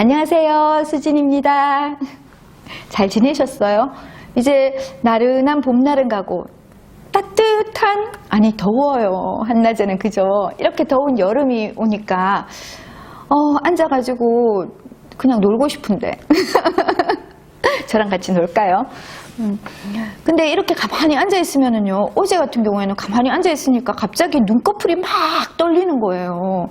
안녕하세요, 수진입니다. 잘 지내셨어요? 이제 나른한 봄날은 가고 따뜻한, 아니 더워요, 한낮에는. 그죠? 이렇게 더운 여름이 오니까 앉아가지고 그냥 놀고 싶은데 저랑 같이 놀까요? 근데 이렇게 가만히 앉아있으면은요, 어제 같은 경우에는 가만히 앉아있으니까 갑자기 눈꺼풀이 막 떨리는 거예요.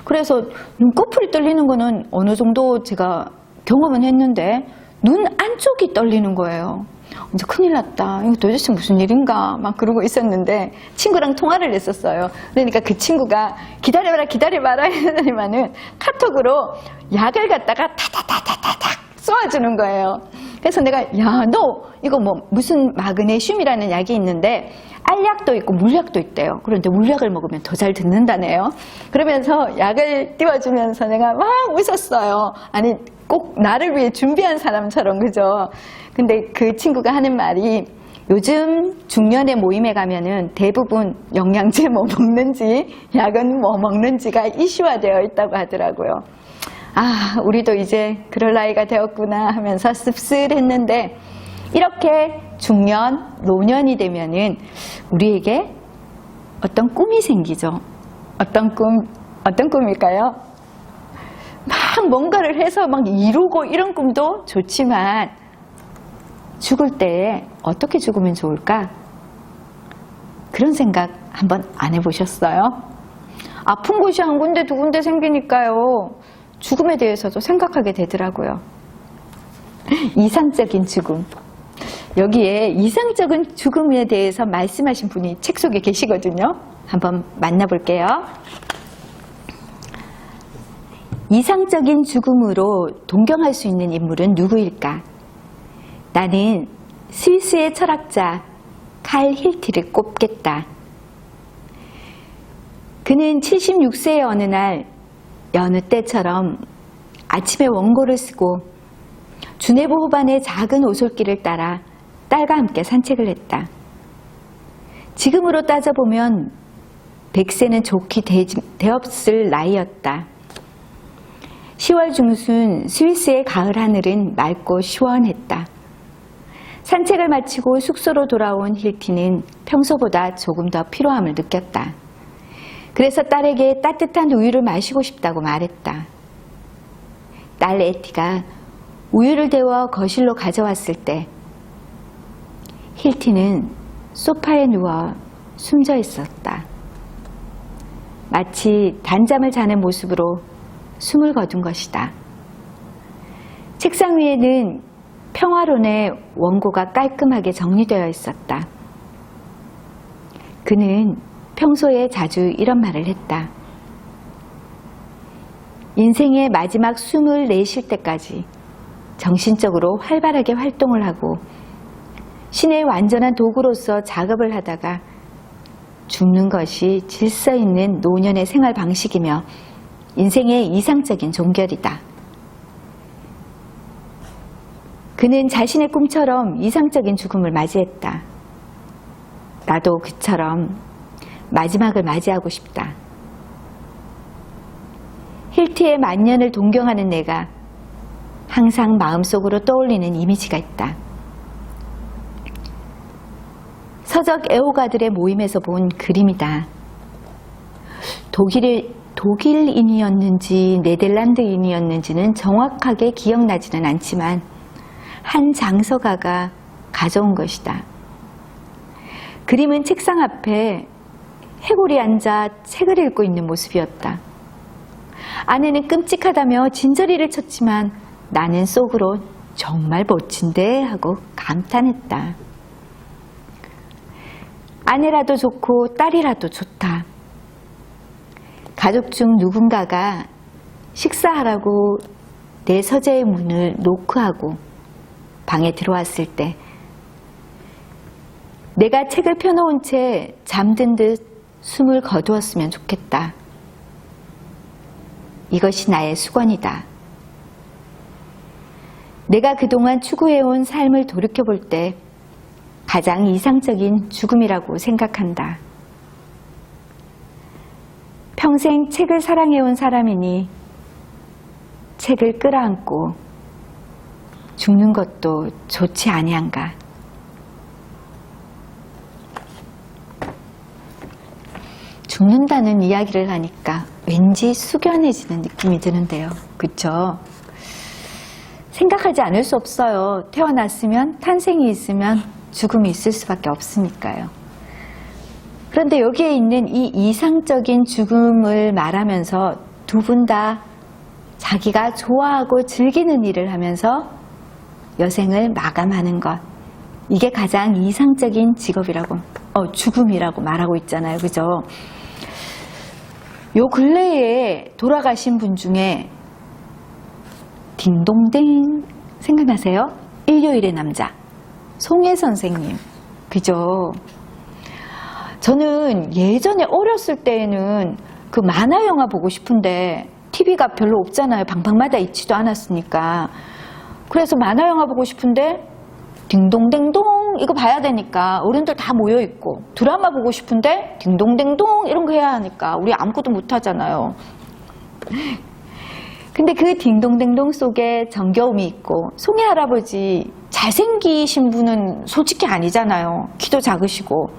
그래서 눈꺼풀이 떨리는 거는 어느 정도 제가 경험은 했는데 눈 안쪽이 떨리는 거예요. 이제 큰일 났다, 이거 도대체 무슨 일인가 막 그러고 있었는데 친구랑 통화를 했었어요. 그러니까 그 친구가 기다려봐라 이러더니만은 카톡으로 약을 갖다가 타타타타타탁 쏘아주는 거예요. 그래서 내가 야, 너 이거 뭐 무슨 마그네슘이라는 약이 있는데 알약도 있고 물약도 있대요. 그런데 물약을 먹으면 더 잘 듣는다네요. 그러면서 약을 띄워주면서 내가 막 웃었어요. 아니 꼭 나를 위해 준비한 사람처럼. 그죠? 근데 그 친구가 하는 말이, 요즘 중년의 모임에 가면은 대부분 영양제 뭐 먹는지 약은 뭐 먹는지가 이슈화되어 있다고 하더라고요. 아, 우리도 이제 그럴 나이가 되었구나 하면서 씁쓸했는데, 이렇게 중년, 노년이 되면은 우리에게 어떤 꿈이 생기죠. 어떤 꿈일까요? 막 뭔가를 해서 막 이루고 이런 꿈도 좋지만, 죽을 때 어떻게 죽으면 좋을까? 그런 생각 한번 안 해보셨어요? 아픈 곳이 한 군데 두 군데 생기니까요, 죽음에 대해서도 생각하게 되더라고요. 이상적인 죽음. 여기에 이상적인 죽음에 대해서 말씀하신 분이 책 속에 계시거든요. 한번 만나볼게요. 이상적인 죽음으로 동경할 수 있는 인물은 누구일까? 나는 스위스의 철학자 칼 힐티를 꼽겠다. 그는 76세의 어느 날 여느 때처럼 아침에 원고를 쓰고 주네브 호반의 작은 오솔길을 따라 딸과 함께 산책을 했다. 지금으로 따져보면 100세는 좋게 되었을 나이였다. 10월 중순 스위스의 가을 하늘은 맑고 시원했다. 산책을 마치고 숙소로 돌아온 힐티는 평소보다 조금 더 피로함을 느꼈다. 그래서 딸에게 따뜻한 우유를 마시고 싶다고 말했다. 딸 에티가 우유를 데워 거실로 가져왔을 때 힐티는 소파에 누워 숨져 있었다. 마치 단잠을 자는 모습으로 숨을 거둔 것이다. 책상 위에는 평화론의 원고가 깔끔하게 정리되어 있었다. 그는 평소에 자주 이런 말을 했다. 인생의 마지막 숨을 내쉴 때까지 정신적으로 활발하게 활동을 하고 신의 완전한 도구로서 작업을 하다가 죽는 것이 질서 있는 노년의 생활 방식이며 인생의 이상적인 종결이다. 그는 자신의 꿈처럼 이상적인 죽음을 맞이했다. 나도 그처럼 마지막을 맞이하고 싶다. 힐티의 만년을 동경하는 내가 항상 마음속으로 떠올리는 이미지가 있다. 서적 애호가들의 모임에서 본 그림이다. 독일인이었는지 네덜란드인이었는지는 정확하게 기억나지는 않지만 한 장서가가 가져온 것이다. 그림은 책상 앞에 해골이 앉아 책을 읽고 있는 모습이었다. 아내는 끔찍하다며 진저리를 쳤지만 나는 속으로 정말 멋진데 하고 감탄했다. 아내라도 좋고 딸이라도 좋다. 가족 중 누군가가 식사하라고 내 서재의 문을 노크하고 방에 들어왔을 때 내가 책을 펴놓은 채 잠든 듯 숨을 거두었으면 좋겠다. 이것이 나의 수건이다. 내가 그동안 추구해온 삶을 돌이켜볼 때 가장 이상적인 죽음이라고 생각한다. 평생 책을 사랑해온 사람이니 책을 끌어안고 죽는 것도 좋지 아니한가. 죽는다는 이야기를 하니까 왠지 숙연해지는 느낌이 드는데요. 그쵸? 생각하지 않을 수 없어요. 태어났으면, 탄생이 있으면 죽음이 있을 수밖에 없으니까요. 그런데 여기에 있는 이 이상적인 죽음을 말하면서 두 분 다 자기가 좋아하고 즐기는 일을 하면서 여생을 마감하는 것, 이게 가장 이상적인 직업이라고, 죽음이라고 말하고 있잖아요. 그죠? 요 근래에 돌아가신 분 중에 딩동댕 생각나세요? 일요일의 남자 송혜 선생님. 그죠? 저는 예전에 어렸을 때에는 그 만화 영화 보고 싶은데 TV가 별로 없잖아요. 방방마다 있지도 않았으니까. 그래서 만화 영화 보고 싶은데 딩동댕동 이거 봐야 되니까 어른들 다 모여있고, 드라마 보고 싶은데 딩동댕동 이런 거 해야 하니까 우리 아무것도 못하잖아요. 근데 그 딩동댕동 속에 정겨움이 있고, 송혜 할아버지 잘생기신 분은 솔직히 아니잖아요. 키도 작으시고.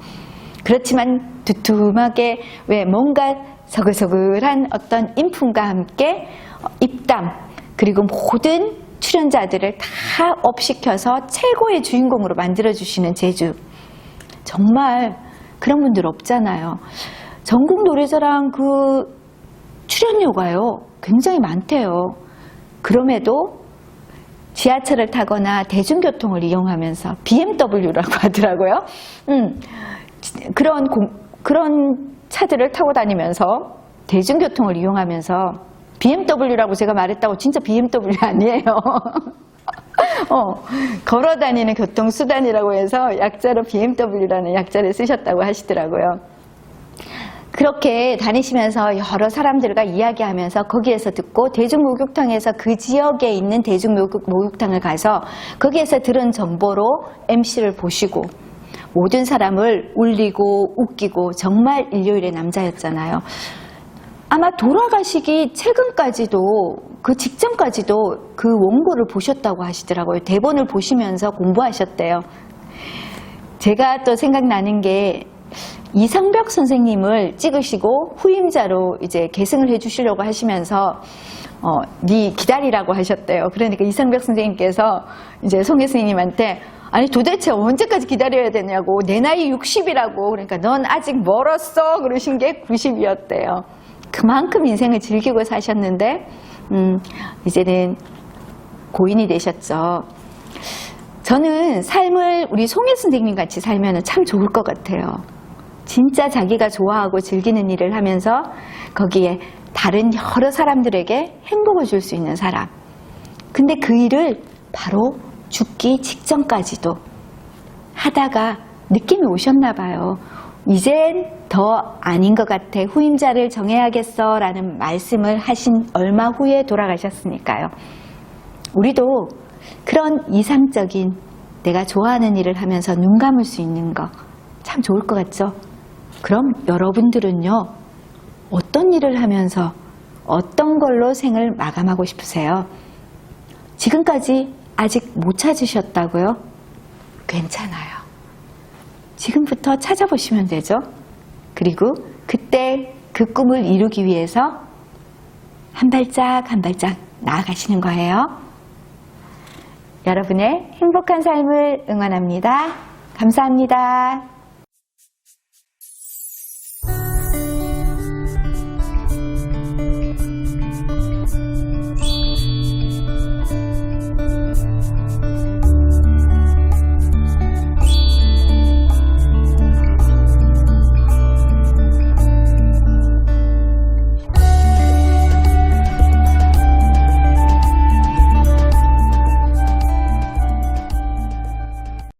그렇지만 두툼하게 왜 뭔가 서글서글한 어떤 인품과 함께 입담, 그리고 모든 출연자들을 다 업시켜서 최고의 주인공으로 만들어주시는 재주. 정말 그런 분들 없잖아요. 전국 노래자랑 그 출연료가요 굉장히 많대요. 그럼에도 지하철을 타거나 대중교통을 이용하면서 BMW라고 하더라고요. 그런 차들을 타고 다니면서 대중교통을 이용하면서 BMW라고 제가 말했다고 진짜 BMW 아니에요. 걸어 다니는 교통수단이라고 해서 약자로 BMW라는 약자를 쓰셨다고 하시더라고요. 그렇게 다니시면서 여러 사람들과 이야기하면서 거기에서 듣고, 대중목욕탕에서 그 지역에 있는 대중목욕탕을 가서 거기에서 들은 정보로 MC를 보시고 모든 사람을 울리고 웃기고 정말 일요일의 남자였잖아요. 아마 돌아가시기 최근까지도, 그 직전까지도 그 원고를 보셨다고 하시더라고요. 대본을 보시면서 공부하셨대요. 제가 또 생각나는 게, 이상벽 선생님을 찍으시고 후임자로 이제 계승을 해주시려고 하시면서 네 기다리라고 하셨대요. 그러니까 이상벽 선생님께서 이제 송혜 선생님한테, 아니 도대체 언제까지 기다려야 되냐고, 내 나이 60이라고, 그러니까 넌 아직 멀었어 그러신 게 90이었대요. 그만큼 인생을 즐기고 사셨는데 이제는 고인이 되셨죠. 저는 삶을 우리 송혜 선생님 같이 살면 참 좋을 것 같아요. 진짜 자기가 좋아하고 즐기는 일을 하면서 거기에 다른 여러 사람들에게 행복을 줄 수 있는 사람. 근데 그 일을 바로 죽기 직전까지도 하다가 느낌이 오셨나 봐요. 이젠 더 아닌 것 같아, 후임자를 정해야겠어 라는 말씀을 하신 얼마 후에 돌아가셨으니까요. 우리도 그런 이상적인 내가 좋아하는 일을 하면서 눈 감을 수 있는 거 참 좋을 것 같죠? 그럼 여러분들은요, 어떤 일을 하면서 어떤 걸로 생을 마감하고 싶으세요? 지금까지 아직 못 찾으셨다고요? 괜찮아요. 지금부터 찾아보시면 되죠. 그리고 그때 그 꿈을 이루기 위해서 한 발짝 한 발짝 나아가시는 거예요. 여러분의 행복한 삶을 응원합니다. 감사합니다.